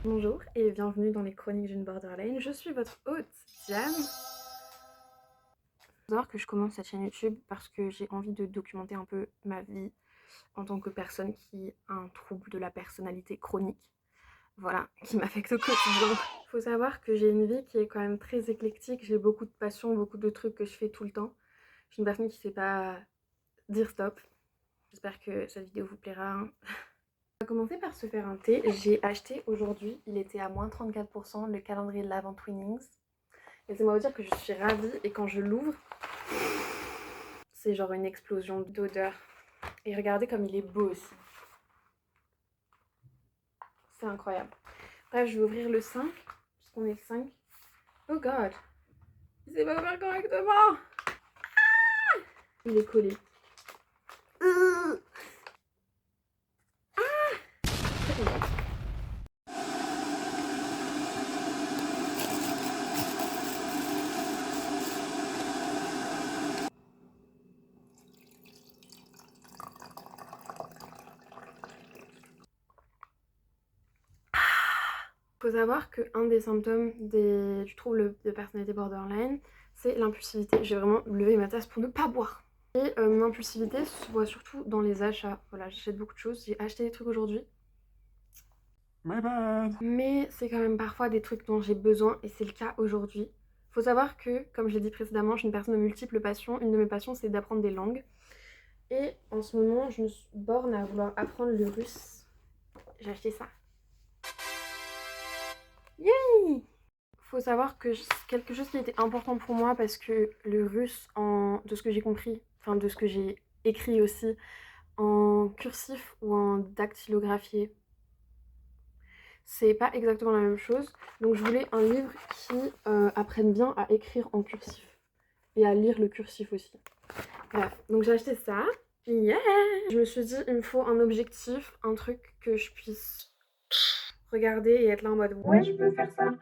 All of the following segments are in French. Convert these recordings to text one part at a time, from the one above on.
Bonjour et bienvenue dans les chroniques d'une borderline, je suis votre hôte, Diane. Il faut savoir que je commence cette chaîne YouTube parce que j'ai envie de documenter un peu ma vie en tant que personne qui a un trouble de la personnalité chronique, voilà, qui m'affecte au quotidien. Il faut savoir que j'ai une vie qui est quand même très éclectique, j'ai beaucoup de passions, beaucoup de trucs que je fais tout le temps. Je suis une personne qui sait pas dire stop. J'espère que cette vidéo vous plaira. On va commencer par se faire un thé. J'ai acheté aujourd'hui, il était à moins 34%, le calendrier de l'Avent Twinings. Laissez-moi vous dire que je suis ravie et quand je l'ouvre, c'est genre une explosion d'odeur. Et regardez comme il est beau aussi. C'est incroyable. Bref, je vais ouvrir le 5, puisqu'on est le 5. Oh god, il s'est pas ouvert correctement. Il est collé. Très contente. Faut savoir qu'un des symptômes du trouble de personnalité borderline, c'est l'impulsivité. J'ai vraiment levé ma tasse pour ne pas boire. Et mon impulsivité se voit surtout dans les achats. Voilà, j'achète beaucoup de choses. J'ai acheté des trucs aujourd'hui. My bad. Mais c'est quand même parfois des trucs dont j'ai besoin et c'est le cas aujourd'hui. Faut savoir que, comme je l'ai dit précédemment, je suis une personne de multiples passions. Une de mes passions, c'est d'apprendre des langues. Et en ce moment, je me borne à vouloir apprendre le russe. J'ai acheté ça. Yay! Faut savoir que c'est quelque chose qui était important pour moi parce que le russe, de ce que j'ai compris, enfin de ce que j'ai écrit aussi, en cursif ou en dactylographié, c'est pas exactement la même chose. Donc je voulais un livre qui apprenne bien à écrire en cursif et à lire le cursif aussi. Bref, donc j'ai acheté ça. Yeah! Je me suis dit, il me faut un objectif, un truc que je puisse regarder et être là en mode ouais, je peux faire ça.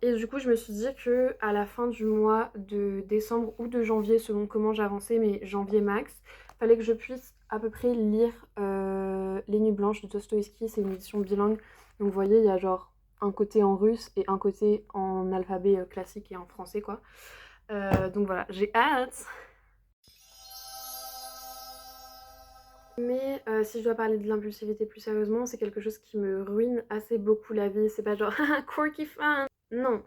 Et du coup, je me suis dit que à la fin du mois de décembre ou de janvier, selon comment j'avançais, mais janvier max, fallait que je puisse à peu près lire Les Nuits Blanches de Dostoïevski. C'est une édition bilingue. Donc vous voyez, il y a genre un côté en russe et un côté en alphabet classique et en français, quoi. Donc voilà, j'ai hâte. Mais si je dois parler de l'impulsivité plus sérieusement, c'est quelque chose qui me ruine assez beaucoup la vie. C'est pas genre haha quirky fun. Non.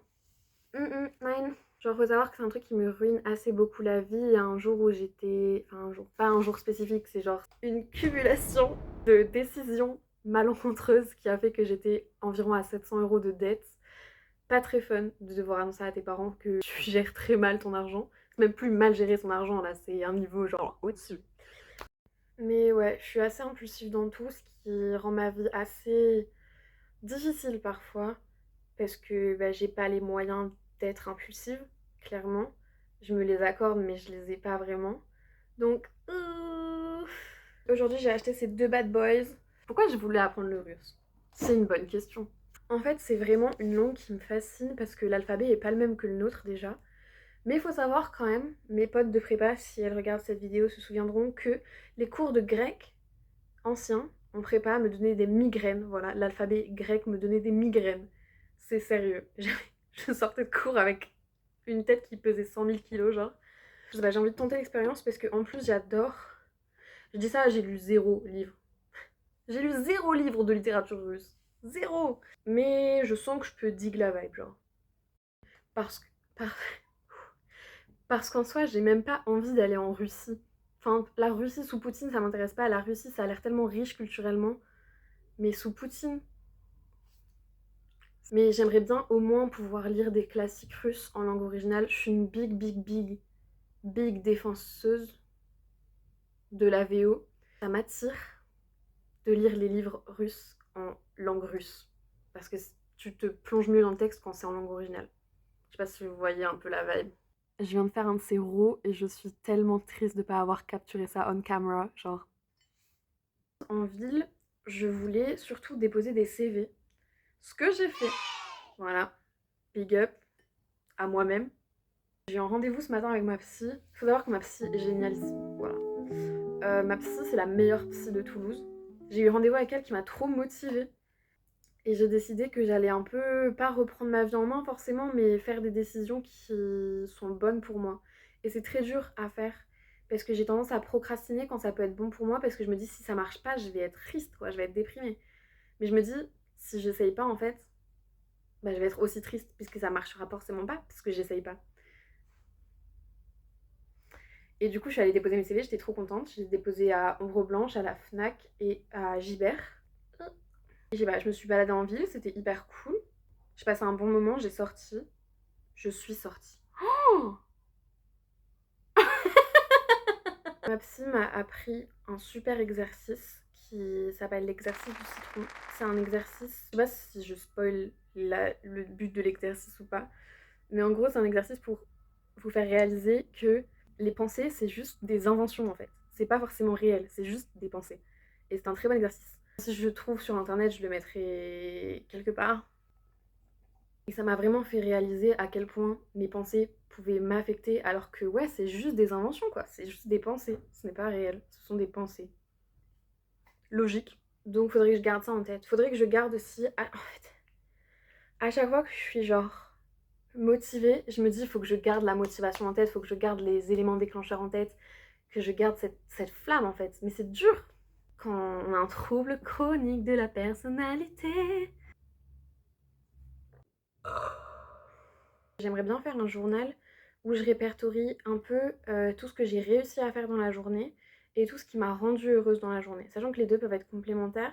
Mine. Genre faut savoir que c'est un truc qui me ruine assez beaucoup la vie. Il y a un jour où j'étais... Enfin un jour, pas un jour spécifique, c'est genre une cumulation de décisions malencontreuses qui a fait que j'étais environ à 700 € de dette. Pas très fun de devoir annoncer à tes parents que tu gères très mal ton argent. C'est même plus mal gérer son argent là, c'est un niveau genre au-dessus. Mais ouais, je suis assez impulsive dans tout, ce qui rend ma vie assez difficile parfois, parce que bah, j'ai pas les moyens d'être impulsive, clairement. Je me les accorde, mais je les ai pas vraiment. Donc, aujourd'hui j'ai acheté ces deux bad boys. Pourquoi je voulais apprendre le russe? C'est une bonne question. En fait, c'est vraiment une langue qui me fascine parce que l'alphabet est pas le même que le nôtre déjà. Mais il faut savoir quand même, mes potes de prépa, si elles regardent cette vidéo, se souviendront que les cours de grec ancien en prépa me donnaient des migraines. Voilà, l'alphabet grec me donnait des migraines. C'est sérieux. Je sortais de cours avec une tête qui pesait 100 000 kilos, genre. Je sais pas, j'ai envie de tenter l'expérience parce que en plus j'adore. Je dis ça, j'ai lu 0 livre. J'ai lu 0 livre de littérature russe. 0. Mais je sens que je peux dig la vibe, genre. Parce que... par- Parce qu'en soi, j'ai même pas envie d'aller en Russie. Enfin, la Russie sous Poutine, ça m'intéresse pas. La Russie, ça a l'air tellement riche culturellement. Mais sous Poutine. Mais j'aimerais bien au moins pouvoir lire des classiques russes en langue originale. Je suis une big défenseuse de la VO. Ça m'attire de lire les livres russes en langue russe. Parce que tu te plonges mieux dans le texte quand c'est en langue originale. Je sais pas si vous voyez un peu la vibe. Je viens de faire un de ces raws et je suis tellement triste de pas avoir capturé ça on camera, genre. En ville, je voulais surtout déposer des CV. Ce que j'ai fait. Voilà. Big up à moi-même. J'ai eu un rendez-vous ce matin avec ma psy. Faut savoir que ma psy est génialissime. Voilà. Ma psy, c'est la meilleure psy de Toulouse. J'ai eu rendez-vous avec elle qui m'a trop motivée. Et j'ai décidé que j'allais un peu, pas reprendre ma vie en main forcément, mais faire des décisions qui sont bonnes pour moi. Et c'est très dur à faire parce que j'ai tendance à procrastiner quand ça peut être bon pour moi parce que je me dis si ça marche pas, je vais être triste, quoi, je vais être déprimée. Mais je me dis, si j'essaye pas en fait, bah, je vais être aussi triste puisque ça marchera forcément pas parce que j'essaye pas. Et du coup, je suis allée déposer mes CV, j'étais trop contente. Je les ai déposés à Ombre Blanche, à la Fnac et à Gibert. Et je me suis baladée en ville, c'était hyper cool. J'ai passé un bon moment, j'ai sorti. Je suis sortie. Oh, ma psy m'a appris un super exercice qui s'appelle l'exercice du citron. C'est un exercice, je sais pas si je spoil le but de l'exercice ou pas, mais en gros c'est un exercice pour vous faire réaliser que les pensées c'est juste des inventions en fait. C'est pas forcément réel, c'est juste des pensées. Et c'est un très bon exercice. Si je le trouve sur internet, je le mettrai quelque part. Et ça m'a vraiment fait réaliser à quel point mes pensées pouvaient m'affecter alors que ouais, c'est juste des inventions quoi, c'est juste des pensées, ce n'est pas réel, ce sont des pensées. Logique. Donc faudrait que je garde ça en tête. Faudrait que je garde aussi, en fait, à chaque fois que je suis genre motivée, je me dis faut que je garde la motivation en tête, faut que je garde les éléments déclencheurs en tête, que je garde cette flamme en fait. Mais c'est dur quand on a un trouble chronique de la personnalité. J'aimerais bien faire un journal où je répertorie un peu tout ce que j'ai réussi à faire dans la journée et tout ce qui m'a rendue heureuse dans la journée. Sachant que les deux peuvent être complémentaires.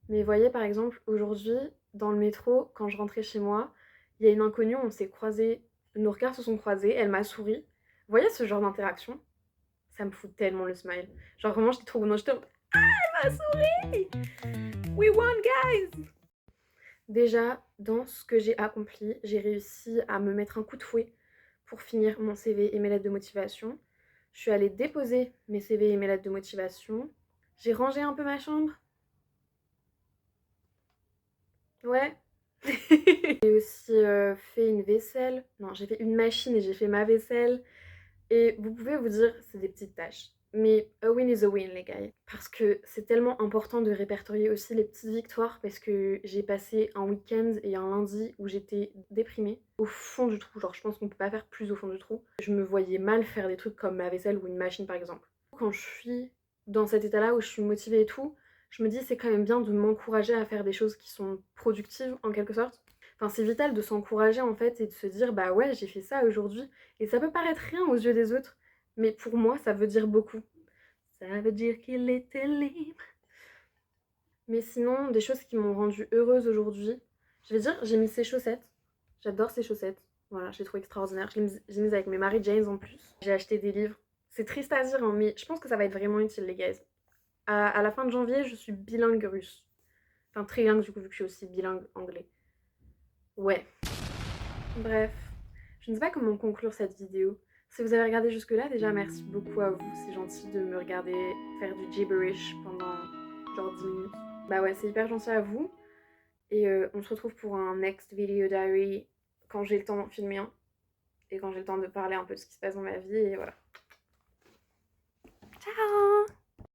Mais voyez par exemple, aujourd'hui, dans le métro, quand je rentrais chez moi, il y a une inconnue, on s'est croisés, nos regards se sont croisés, elle m'a souri. Vous voyez ce genre d'interaction? Ça me fout tellement le smile. Genre vraiment, j'étais trop contente, j'étais en mode, elle m'a souri! We won, guys! Déjà, dans ce que j'ai accompli, j'ai réussi à me mettre un coup de fouet pour finir mon CV et mes lettres de motivation. Je suis allée déposer mes CV et mes lettres de motivation. J'ai rangé un peu ma chambre. Ouais. J'ai aussi fait une vaisselle. Non, j'ai fait une machine et j'ai fait ma vaisselle. Et vous pouvez vous dire, c'est des petites tâches. Mais a win is a win, les gars. Parce que c'est tellement important de répertorier aussi les petites victoires. Parce que j'ai passé un week-end et un lundi où j'étais déprimée. Au fond du trou. Genre, je pense qu'on peut pas faire plus au fond du trou. Je me voyais mal faire des trucs comme ma vaisselle ou une machine, par exemple. Quand je suis dans cet état-là où je suis motivée et tout, je me dis c'est quand même bien de m'encourager à faire des choses qui sont productives en quelque sorte. Enfin, c'est vital de s'encourager en fait et de se dire bah ouais, j'ai fait ça aujourd'hui. Et ça peut paraître rien aux yeux des autres, mais pour moi, ça veut dire beaucoup. Ça veut dire qu'il était libre. Mais sinon, des choses qui m'ont rendue heureuse aujourd'hui, je vais dire, j'ai mis ces chaussettes. J'adore ces chaussettes. Voilà, je les trouve extraordinaires. J'ai mis avec mes Mary Janes en plus. J'ai acheté des livres. C'est triste à dire, hein, mais je pense que ça va être vraiment utile, les gars. À la fin de janvier, je suis bilingue russe. Enfin, trilingue du coup, vu que je suis aussi bilingue anglais. Ouais. Bref, je ne sais pas comment conclure cette vidéo. Si vous avez regardé jusque-là, déjà merci beaucoup à vous. C'est gentil de me regarder faire du gibberish pendant genre 10 minutes. Bah ouais, c'est hyper gentil à vous. Et on se retrouve pour un next video diary quand j'ai le temps d'en filmer un. Et quand j'ai le temps de parler un peu de ce qui se passe dans ma vie. Et voilà. Ciao!